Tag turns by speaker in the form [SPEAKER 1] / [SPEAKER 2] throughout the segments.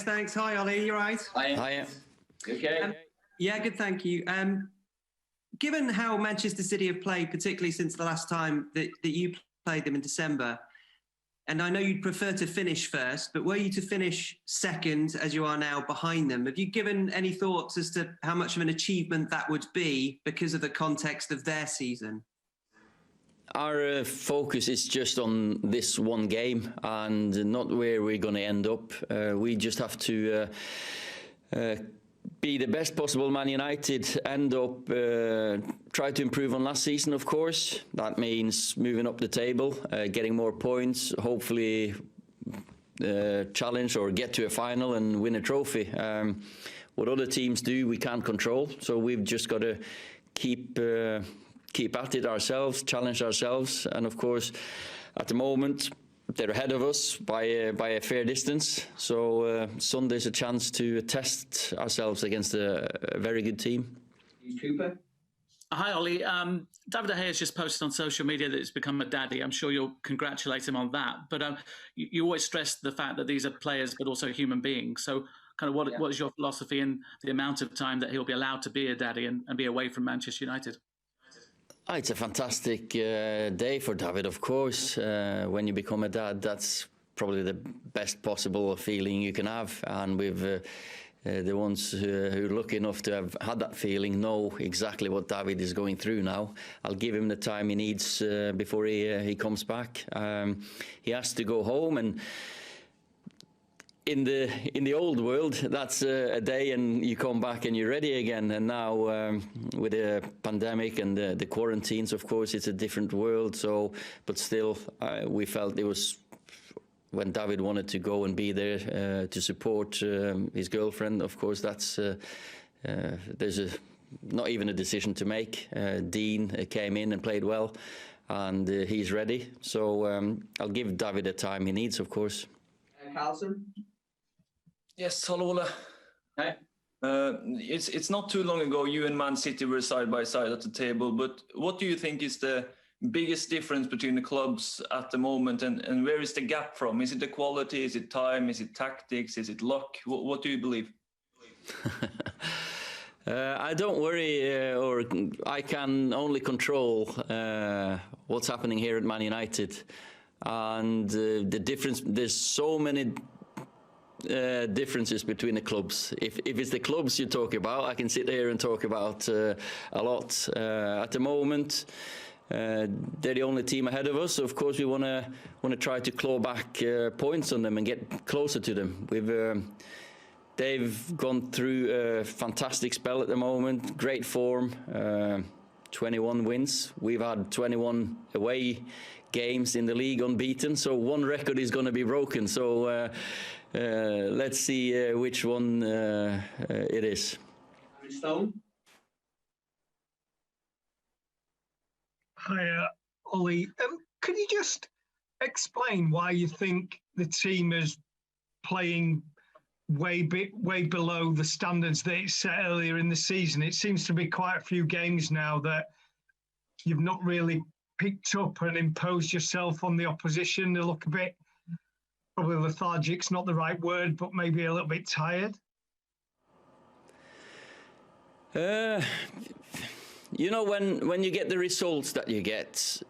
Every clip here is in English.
[SPEAKER 1] thanks. Hi, Ollie. You right?
[SPEAKER 2] Hi. Okay.
[SPEAKER 1] Yeah, good. Thank you. Given how Manchester City have played, particularly since the last time that you played them in December, and I know you'd prefer to finish first, but were you to finish second, as you are now, behind them, have you given any thoughts as to how much of an achievement that would be because of the context of their season?
[SPEAKER 2] Our focus is just on this one game and not where we're going to end up. We just have to be the best possible Man United, end up, try to improve on last season, of course. That means moving up the table, getting more points, hopefully challenge or get to a final and win a trophy. What other teams do, we can't control, so we've just got to keep at it ourselves, challenge ourselves, and of course, at the moment, they're ahead of us by a fair distance. So Sunday's a chance to test ourselves against a very good team.
[SPEAKER 3] Cooper.
[SPEAKER 4] Hi, Ollie. David De Gea has just posted on social media that he's become a daddy. I'm sure you'll congratulate him on that. But you always stress the fact that these are players, but also human beings. So kind of what is your philosophy in the amount of time that he'll be allowed to be a daddy and be away from Manchester United?
[SPEAKER 2] It's a fantastic day for David, of course. When you become a dad, that's probably the best possible feeling you can have. And we've the ones who are lucky enough to have had that feeling know exactly what David is going through now. I'll give him the time he needs before he comes back. He has to go home, and in the old world, that's a day and you come back and you're ready again. And now with the pandemic and the quarantines, of course, it's a different world. So, but still, we felt it was when David wanted to go and be there to support his girlfriend. Of course, that's there's not even a decision to make. Dean came in and played well, and he's ready. So I'll give David the time he needs, of course.
[SPEAKER 3] Carlson.
[SPEAKER 5] Yes, hello, Ole.
[SPEAKER 3] Hi.
[SPEAKER 5] It's not too long ago you and Man City were side by side at the table, but what do you think is the biggest difference between the clubs at the moment, and where is the gap from? Is it the quality, is it time, is it tactics, is it luck? What do you believe?
[SPEAKER 2] I don't worry, or I can only control what's happening here at Man United. And the difference, there's so many differences between the clubs. If it's the clubs you talk about, I can sit here and talk about a lot. At the moment, they're the only team ahead of us. So of course, we want to try to claw back points on them and get closer to them. They've gone through a fantastic spell at the moment, great form, 21 wins. We've had 21 away games in the league unbeaten, so one record is going to be broken. So let's see which one it is.
[SPEAKER 3] Stone.
[SPEAKER 6] Hi, Ollie. Could you just explain why you think the team is playing way below the standards that it set earlier in the season? It seems to be quite a few games now that you've not really picked up and imposed yourself on the opposition. They look a bit, probably lethargic's not the right word, but maybe a little bit tired.
[SPEAKER 2] You know, when you get the results that you get,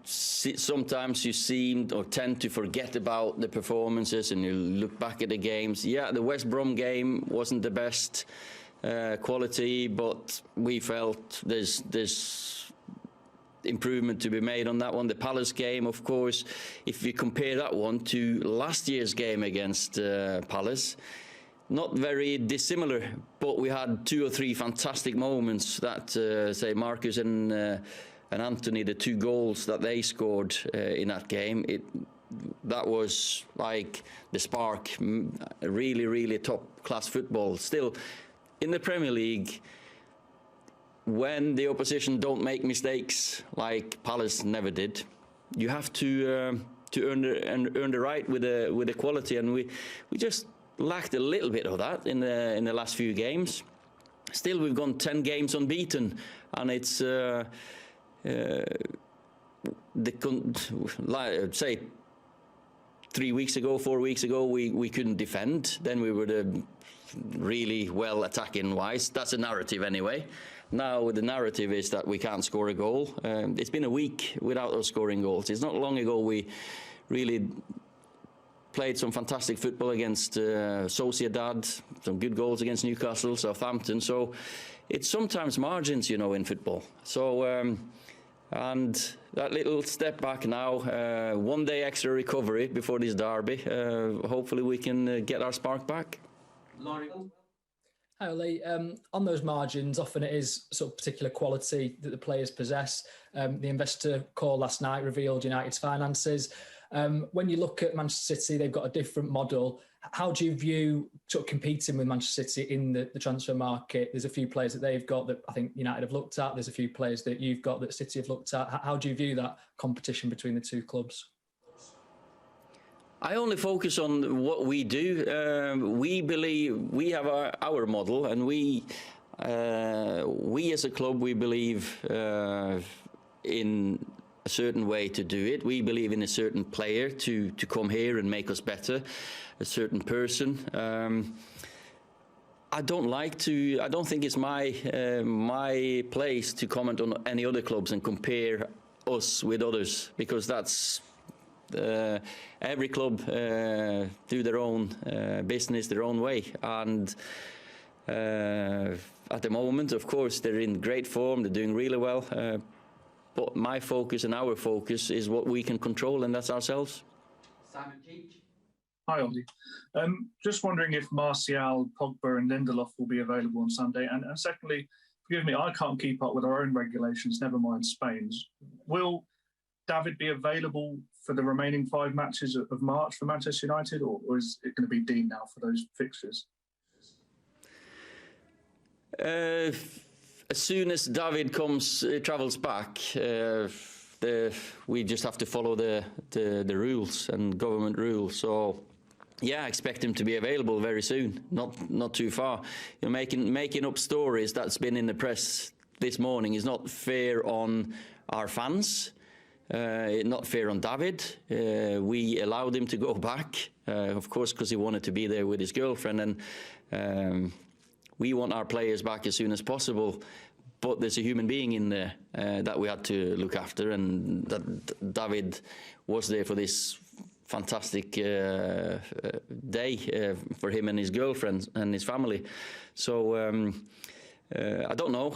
[SPEAKER 2] sometimes you seem or tend to forget about the performances, and you look back at the games. Yeah, the West Brom game wasn't the best quality, but we felt there's improvement to be made on that one. The Palace game, of course, if you compare that one to last year's game against Palace, not very dissimilar, but we had 2 or 3 fantastic moments that, say, Marcus and Anthony, the 2 goals that they scored in that game, that was like the spark, really, really top-class football. Still, in the Premier League, when the opposition don't make mistakes like Palace never did, you have to earn the right with the quality, and we just lacked a little bit of that in the last few games. Still, we've gone 10 games unbeaten, and it's say 4 weeks ago, we couldn't defend. Then we were really well attacking wise. That's a narrative anyway. Now the narrative is that we can't score a goal. It's been a week without us scoring goals. It's not long ago we really played some fantastic football against Sociedad, some good goals against Newcastle, Southampton. So it's sometimes margins, you know, in football. So and that little step back now, 1 day extra recovery before this derby. Hopefully we can get our spark back.
[SPEAKER 7] Hi, Ollie. On those margins, often it is sort of particular quality that the players possess. The investor call last night revealed United's finances. When you look at Manchester City, they've got a different model. How do you view sort of competing with Manchester City in the transfer market? There's a few players that they've got that I think United have looked at. There's a few players that you've got that City have looked at. How do you view that competition between the two clubs?
[SPEAKER 2] I only focus on what we do. We believe we have our model, and we as a club, we believe in a certain way to do it. We believe in a certain player to come here and make us better, a certain person. I don't think it's my place to comment on any other clubs and compare us with others, because that's every club do their own business their own way, and at the moment, of course, they're in great form, they're doing really well, but my focus and our focus is what we can control, and that's ourselves.
[SPEAKER 8] Hi, Ollie. Just wondering if Martial, Pogba and Lindelof will be available on Sunday, and secondly, forgive me, I can't keep up with our own regulations, never mind Spain's. Will David be available for the remaining 5 matches of March for Manchester United, or is it going to be Dean now for those fixtures?
[SPEAKER 2] As soon as David travels back, we just have to follow the rules and government rules. So, yeah, I expect him to be available very soon. Not too far. You know, making up stories that's been in the press this morning is not fair on our fans. Not fair on David. We allowed him to go back, of course, because he wanted to be there with his girlfriend, and we want our players back as soon as possible. But there's a human being in there that we had to look after, and that David was there for this fantastic day for him and his girlfriend and his family. So I don't know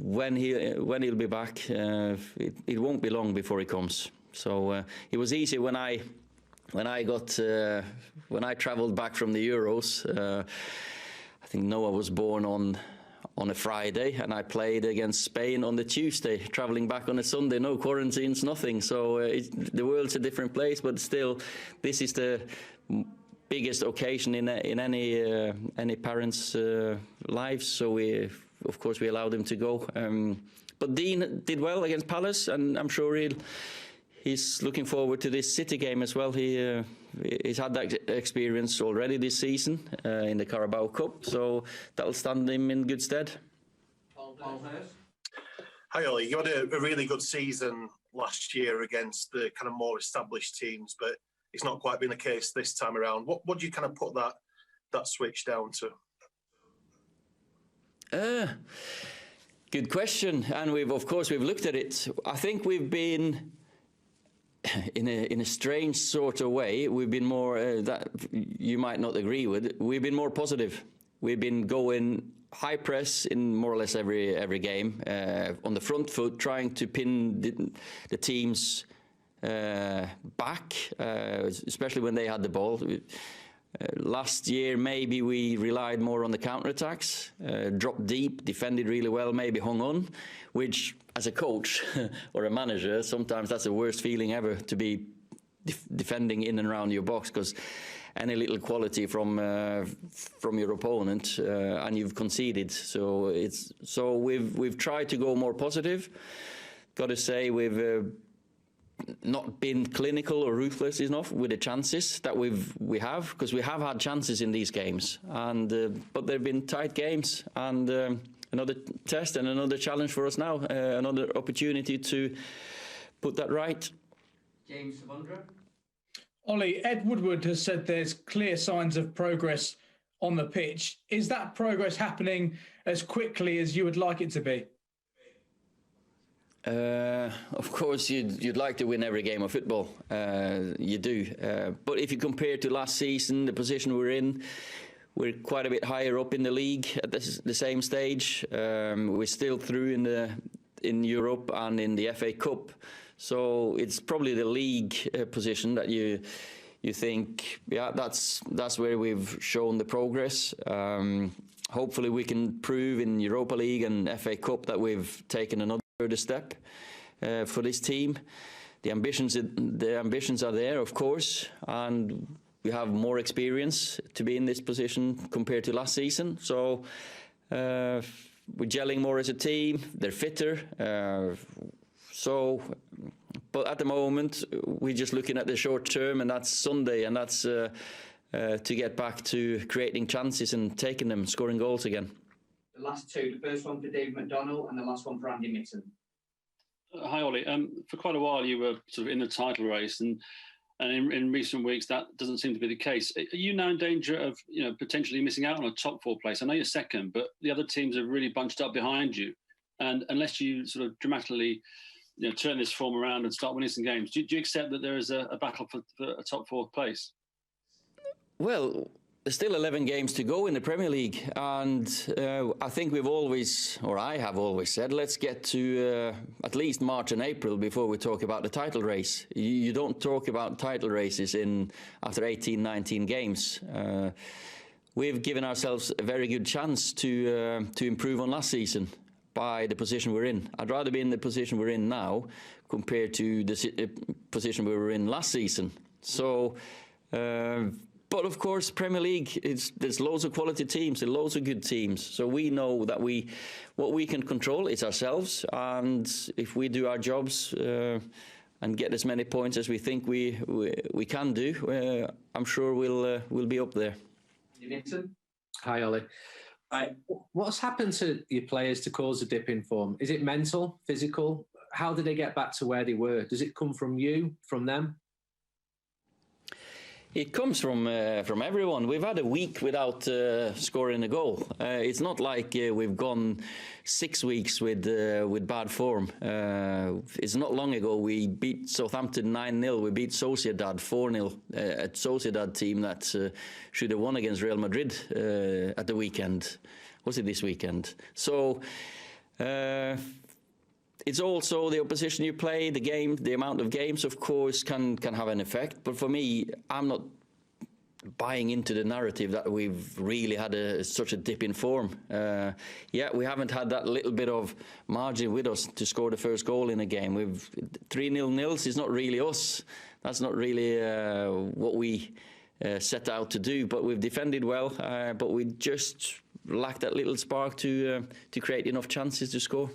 [SPEAKER 2] when he'll be back. It won't be long before he comes. So it was easy when I travelled back from the Euros. I think Noah was born on a Friday, and I played against Spain on the Tuesday, travelling back on a Sunday, no quarantines, nothing. So the world's a different place, but still, this is the biggest occasion in any parent's lives. So of course we allowed him to go. But Dean did well against Palace, and I'm sure he's looking forward to this City game as well. He's had that experience already this season in the Carabao Cup, so that'll stand him in good stead.
[SPEAKER 9] Hi Ollie, you had a really good season last year against the kind of more established teams, but it's not quite been the case this time around. What do you kind of put that switch down to?
[SPEAKER 2] Good question, and we've looked at it. I think we've been in a strange sort of way. We've been more that you might not agree with. We've been more positive. We've been going high press in more or less every game, on the front foot, trying to pin the teams back, especially when they had the ball. Last year, maybe we relied more on the counter-attacks, dropped deep, defended really well, maybe hung on, which, as a coach or a manager, sometimes that's the worst feeling ever, to be defending in and around your box, because any little quality from your opponent and you've conceded. So we've tried to go more positive. Got to say, we've not been clinical or ruthless enough with the chances that we have, because we have had chances in these games, and but they've been tight games, and another test and another challenge for us now, another opportunity to put that right.
[SPEAKER 3] James Savundra.
[SPEAKER 10] Ollie, Ed Woodward has said there's clear signs of progress on the pitch. Is that progress happening as quickly as you would like it to be?
[SPEAKER 2] Of course, you'd like to win every game of football. You do. But if you compare to last season, the position we're in, we're quite a bit higher up in the league at the same stage. We're still through in Europe and in the FA Cup. So it's probably the league position that you think, yeah, that's where we've shown the progress. Hopefully we can prove in Europa League and FA Cup that we've taken another further step for this team. The ambitions are there, of course, and we have more experience to be in this position compared to last season. So we're gelling more as a team. They're fitter. But at the moment, we're just looking at the short term, and that's Sunday, and that's to get back to creating chances and taking them, scoring goals again.
[SPEAKER 3] The last two, the first one for David McDonnell and the last one for Andy Mitten.
[SPEAKER 11] Hi, Ollie. For quite a while, you were sort of in the title race, and in recent weeks, that doesn't seem to be the case. Are you now in danger of, potentially missing out on a top four place? I know you're second, but the other teams are really bunched up behind you, and unless you sort of dramatically, turn this form around and start winning some games, do you accept that there is a battle for a top four place?
[SPEAKER 2] Well, there's still 11 games to go in the Premier League, and I think I have always said, let's get to at least March and April before we talk about the title race. You don't talk about title races after 18, 19 games. We've given ourselves a very good chance to improve on last season by the position we're in. I'd rather be in the position we're in now compared to the position we were in last season. So. But of course, Premier League, there's loads of quality teams, there's loads of good teams. So we know that what we can control is ourselves, and if we do our jobs and get as many points as we think we can do, I'm sure we'll be up there.
[SPEAKER 12] Hi, Ollie. What's happened to your players to cause a dip in form? Is it mental, physical? How did they get back to where they were? Does it come from you, from them?
[SPEAKER 2] It comes from everyone. We've had a week without scoring a goal. It's not like we've gone 6 weeks with bad form. It's not long ago we beat Southampton 9-0. We beat Sociedad 4-0. A Sociedad team that should have won against Real Madrid at the weekend. Was it this weekend? So. It's also the opposition you play, the game, the amount of games, of course, can have an effect. But for me, I'm not buying into the narrative that we've really had such a dip in form. We haven't had that little bit of margin with us to score the first goal in a game. 3-0 nils is not really us. That's not really what we set out to do. But we've defended well, but we just lacked that little spark to create enough chances to score.